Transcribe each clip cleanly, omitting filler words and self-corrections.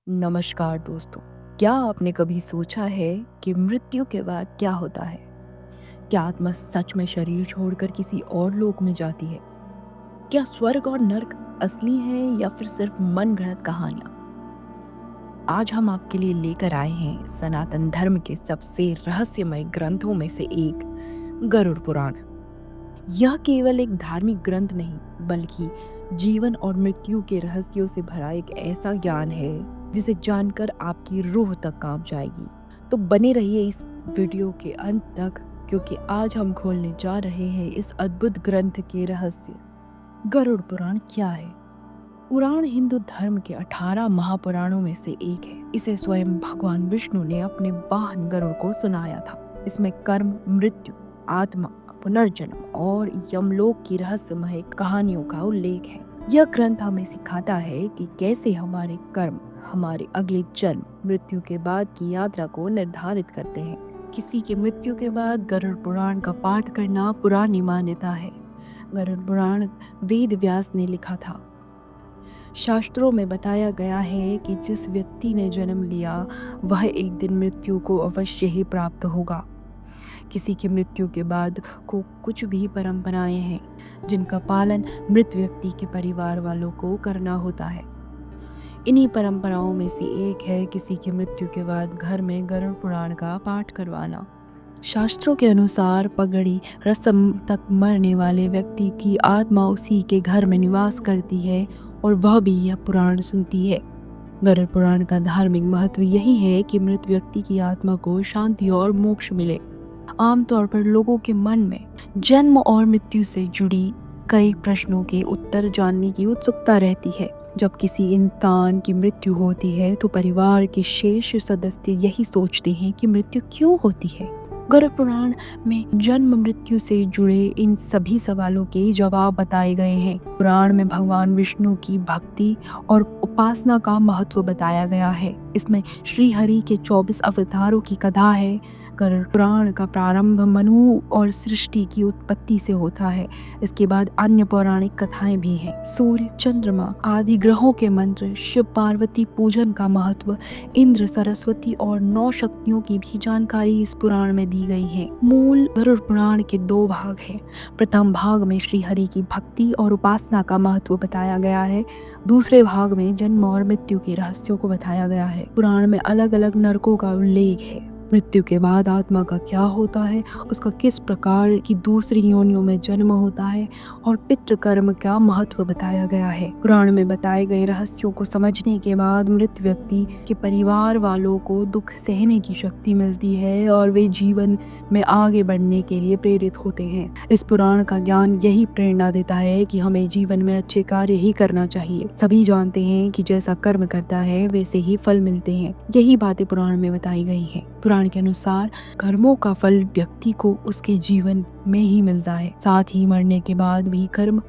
नमस्कार दोस्तों। क्या आपने कभी सोचा है कि मृत्यु के बाद क्या होता है? क्या आत्मा सच में शरीर छोड़कर किसी और लोक में जाती है? क्या स्वर्ग और नर्क असली हैं या फिर सिर्फ मनगढ़ंत कहानियां? आज हम आपके लिए लेकर आए हैं सनातन धर्म के सबसे रहस्यमय ग्रंथों में से एक, गरुड़ पुराण। यह केवल एक धार्मिक ग्रंथ नहीं, बल्कि जीवन और मृत्यु के रहस्यों से भरा एक ऐसा ज्ञान है जिसे जानकर आपकी रूह तक कांप जाएगी। तो बने रहिए इस वीडियो के अंत तक, क्योंकि आज हम खोलने जा रहे हैं इस अद्भुत ग्रंथ के रहस्य। गरुड़ पुराण क्या है? पुराण हिंदू धर्म के 18 महापुराणों में से एक है। इसे स्वयं भगवान विष्णु ने अपने वाहन गरुड़ को सुनाया था। इसमें कर्म, मृत्यु, आत्मा, पुनर्जन्म और यमलोक की रहस्यमय कहानियों का उल्लेख है। यह ग्रंथ हमें सिखाता है कि कैसे हमारे कर्म हमारे अगले जन्म, मृत्यु के बाद की यात्रा को निर्धारित करते हैं। किसी की मृत्यु के बाद गरुड़ पुराण का पाठ करना पुरानी मान्यता है। गरुड़ पुराण वेद व्यास ने लिखा था। शास्त्रों में बताया गया है कि जिस व्यक्ति ने जन्म लिया वह एक दिन मृत्यु को अवश्य ही प्राप्त होगा। किसी की मृत्यु के बाद को कुछ भी परंपराएं हैं जिनका पालन मृत व्यक्ति के परिवार वालों को करना होता है। इन्हीं परंपराओं में से एक है किसी की मृत्यु के बाद घर में गरुड़ पुराण का पाठ करवाना। शास्त्रों के अनुसार पगड़ी रस्म तक मरने वाले व्यक्ति की आत्मा उसी के घर में निवास करती है और वह भी यह पुराण सुनती है। गरुड़ पुराण का धार्मिक महत्व यही है कि मृत व्यक्ति की आत्मा को शांति और मोक्ष मिले। आमतौर पर लोगों के मन में जन्म और मृत्यु से जुड़ी कई प्रश्नों के उत्तर जानने की उत्सुकता रहती है। जब किसी इंसान की मृत्यु होती है तो परिवार के शेष सदस्य यही सोचते हैं कि मृत्यु क्यों होती है। गरुड़ पुराण में जन्म मृत्यु से जुड़े इन सभी सवालों के जवाब बताए गए हैं। पुराण में भगवान विष्णु की भक्ति और उपासना का महत्व बताया गया है। इसमें श्री हरि के 24 अवतारों की कथा है। गरुड़ पुराण का प्रारंभ मनु और सृष्टि की उत्पत्ति से होता है। इसके बाद अन्य पौराणिक कथाएं भी हैं। सूर्य, चंद्रमा आदि ग्रहों के मंत्र, शिव पार्वती पूजन का महत्व, इंद्र, सरस्वती और 9 शक्तियों की भी जानकारी इस पुराण में दी गई है। मूल गरुड़ पुराण के 2 भाग हैं। प्रथम भाग में श्री हरि की भक्ति और उपासना का महत्व बताया गया है। दूसरे भाग में जन्म और मृत्यु के रहस्यों को बताया गया है। पुराण में अलग अलग नरकों का उल्लेख है। मृत्यु के बाद आत्मा का क्या होता है, उसका किस प्रकार की दूसरी योनियों में जन्म होता है और पितृ कर्म का महत्व बताया गया है। पुराण में बताए गए रहस्यों को समझने के बाद मृत व्यक्ति के परिवार वालों को दुख सहने की शक्ति मिलती है और वे जीवन में आगे बढ़ने के लिए प्रेरित होते हैं। इस पुराण का ज्ञान यही प्रेरणा देता है कि हमें जीवन में अच्छे कार्य ही करना चाहिए। सभी जानते हैं कि जैसा कर्म करता है वैसे ही फल मिलते हैं। यही बातें पुराण में बताई गई हैं। पुराण के अनुसार कर्मों का फल व्यक्ति को उसके जीवन में ही मिलता है। साथ ही मरने के बाद भी कर्म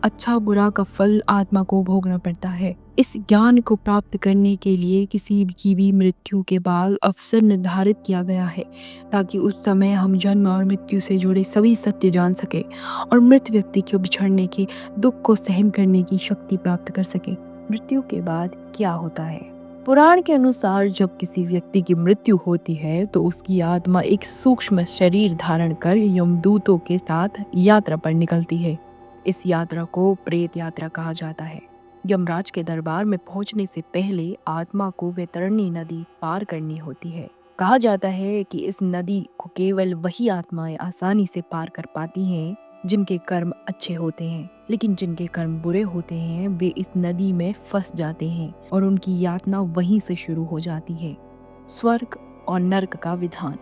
अच्छा बुरा का फल आत्मा को भोगना पड़ता है। इस ज्ञान को प्राप्त करने के लिए किसी की भी मृत्यु के बाद अवसर निर्धारित किया गया है, ताकि उस समय हम जन्म और मृत्यु से जुड़े सभी सत्य जान सके और मृत व्यक्ति के बिछड़ने के दुख को सहन करने की शक्ति प्राप्त कर सके। मृत्यु के बाद क्या होता है? पुराण के अनुसार जब किसी व्यक्ति की मृत्यु होती है तो उसकी आत्मा एक सूक्ष्म शरीर धारण कर यमदूतों के साथ यात्रा पर निकलती है। इस यात्रा को प्रेत यात्रा कहा जाता है। यमराज के दरबार में पहुंचने से पहले आत्मा को वैतरणी नदी पार करनी होती है। कहा जाता है कि इस नदी को केवल वही आत्माएं आसानी से पार कर पाती हैं जिनके कर्म अच्छे होते हैं, लेकिन जिनके कर्म बुरे होते हैं वे इस नदी में फंस जाते हैं और उनकी यातना वहीं से शुरू हो जाती है। स्वर्ग और नर्क का विधान।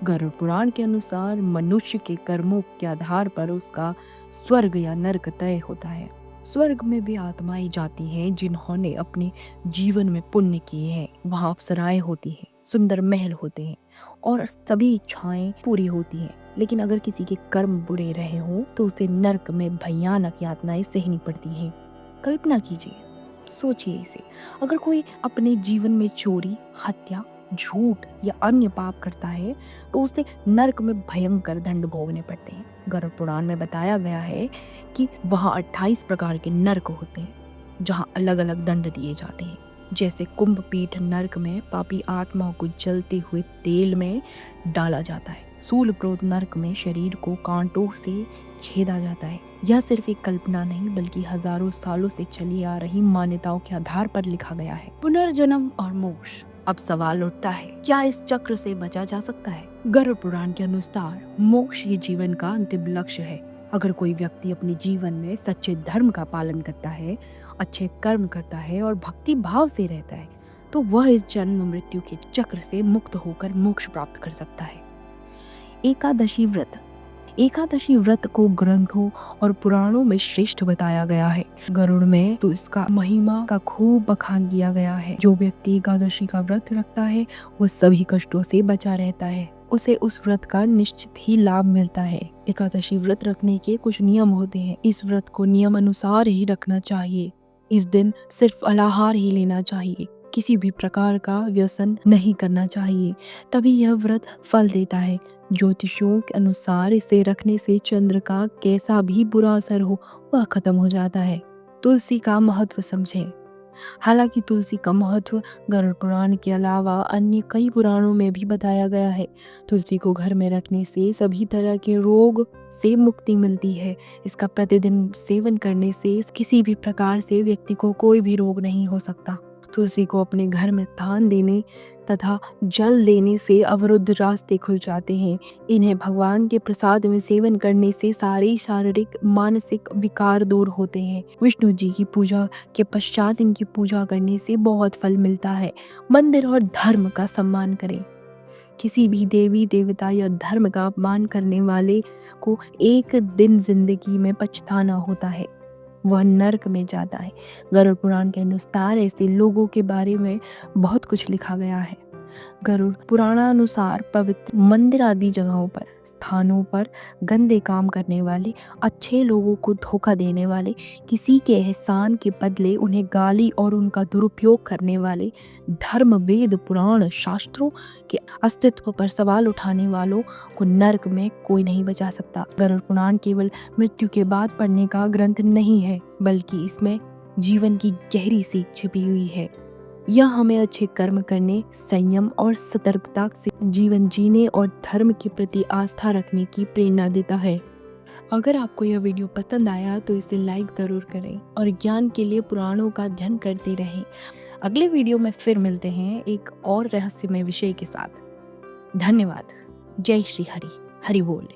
गरुड़ पुराण के अनुसार मनुष्य के कर्मों के आधार पर उसका स्वर्ग या नर्क तय होता है। स्वर्ग में वे आत्माएं जाती हैं जिन्होंने अपने जीवन में पुण्य किए हैं। वहाँ अप्सराएं होती हैं, सुंदर महल होते हैं और सभी इच्छाएं पूरी होती हैं। लेकिन अगर किसी के कर्म बुरे रहे हों तो उसे नर्क में भयानक यातनाएं सहनी पड़ती हैं। कल्पना कीजिए, सोचिए इसे। अगर कोई अपने जीवन में चोरी, हत्या, झूठ या अन्य पाप करता है तो उसे नर्क में भयंकर दंड भोगने पड़ते हैं। गरुड़ पुराण में बताया गया है कि वहाँ 28 प्रकार के नर्क होते हैं जहाँ अलग अलग दंड दिए जाते हैं। जैसे कुंभपीठ नरक में पापी आत्माओं को जलते हुए तेल में डाला जाता है, शूलप्रोत नरक में शरीर को कांटों से छेदा जाता है। यह सिर्फ एक कल्पना नहीं बल्कि हजारों सालों से चली आ रही मान्यताओं के आधार पर लिखा गया है। पुनर्जन्म और मोक्ष। अब सवाल उठता है, क्या इस चक्र से बचा जा सकता है? गरुड़ पुराण के अनुसार मोक्ष ही जीवन का अंतिम लक्ष्य है। अगर कोई व्यक्ति अपने जीवन में सच्चे धर्म का पालन करता है, अच्छे कर्म करता है और भक्ति भाव से रहता है, तो वह इस जन्म मृत्यु के चक्र से मुक्त होकर मोक्ष प्राप्त कर सकता है। एकादशी व्रत। एकादशी व्रत को ग्रंथों और पुराणों में श्रेष्ठ बताया गया है। गरुड़ में तो इसका महिमा का खूब बखान किया गया है। जो व्यक्ति एकादशी का व्रत रखता है वह सभी कष्टों से बचा रहता है, उसे उस व्रत का निश्चित ही लाभ मिलता है। एकादशी व्रत रखने के कुछ नियम होते हैं। इस व्रत को नियम अनुसार ही रखना चाहिए। इस दिन सिर्फ फलाहार ही लेना चाहिए, किसी भी प्रकार का व्यसन नहीं करना चाहिए, तभी यह व्रत फल देता है। ज्योतिषियों के अनुसार इसे रखने से चंद्र का कैसा भी बुरा असर हो वह खत्म हो जाता है। तुलसी का महत्व समझें। हालांकि तुलसी का महत्व गरुड़ पुराण के अलावा अन्य कई पुराणों में भी बताया गया है। तुलसी को घर में रखने से सभी तरह के रोग से मुक्ति मिलती है। इसका प्रतिदिन सेवन करने से किसी भी प्रकार से व्यक्ति को कोई भी रोग नहीं हो सकता। तुलसी को अपने घर में स्थान देने तथा जल देने से अवरुद्ध रास्ते खुल जाते हैं। इन्हें भगवान के प्रसाद में सेवन करने से सारे शारीरिक मानसिक विकार दूर होते हैं। विष्णु जी की पूजा के पश्चात इनकी पूजा करने से बहुत फल मिलता है। मंदिर और धर्म का सम्मान करें। किसी भी देवी देवता या धर्म का अपमान करने वाले को एक दिन जिंदगी में पछताना होता है, वह नरक में जाता है। गरुड़ पुराण के अनुसार ऐसे लोगों के बारे में बहुत कुछ लिखा गया है। गरुड़ पुराणानुसार पवित्र मंदिर आदि जगहों पर स्थानों पर गंदे काम करने वाले, अच्छे लोगों को धोखा देने वाले, किसी के एहसान के बदले उन्हें गाली और उनका दुरुपयोग करने वाले, धर्म वेद पुराण शास्त्रों के अस्तित्व पर सवाल उठाने वालों को नरक में कोई नहीं बचा सकता। गरुड़ पुराण केवल मृत्यु के बाद पढ़ने का ग्रंथ नहीं है, बल्कि इसमें जीवन की गहरी सीख छिपी हुई है। यह हमें अच्छे कर्म करने, संयम और सतर्कता से जीवन जीने और धर्म के प्रति आस्था रखने की प्रेरणा देता है। अगर आपको यह वीडियो पसंद आया तो इसे लाइक जरूर करें और ज्ञान के लिए पुराणों का अध्ययन करते रहें। अगले वीडियो में फिर मिलते हैं एक और रहस्यमय विषय के साथ। धन्यवाद। जय श्री हरि। हरि बोल।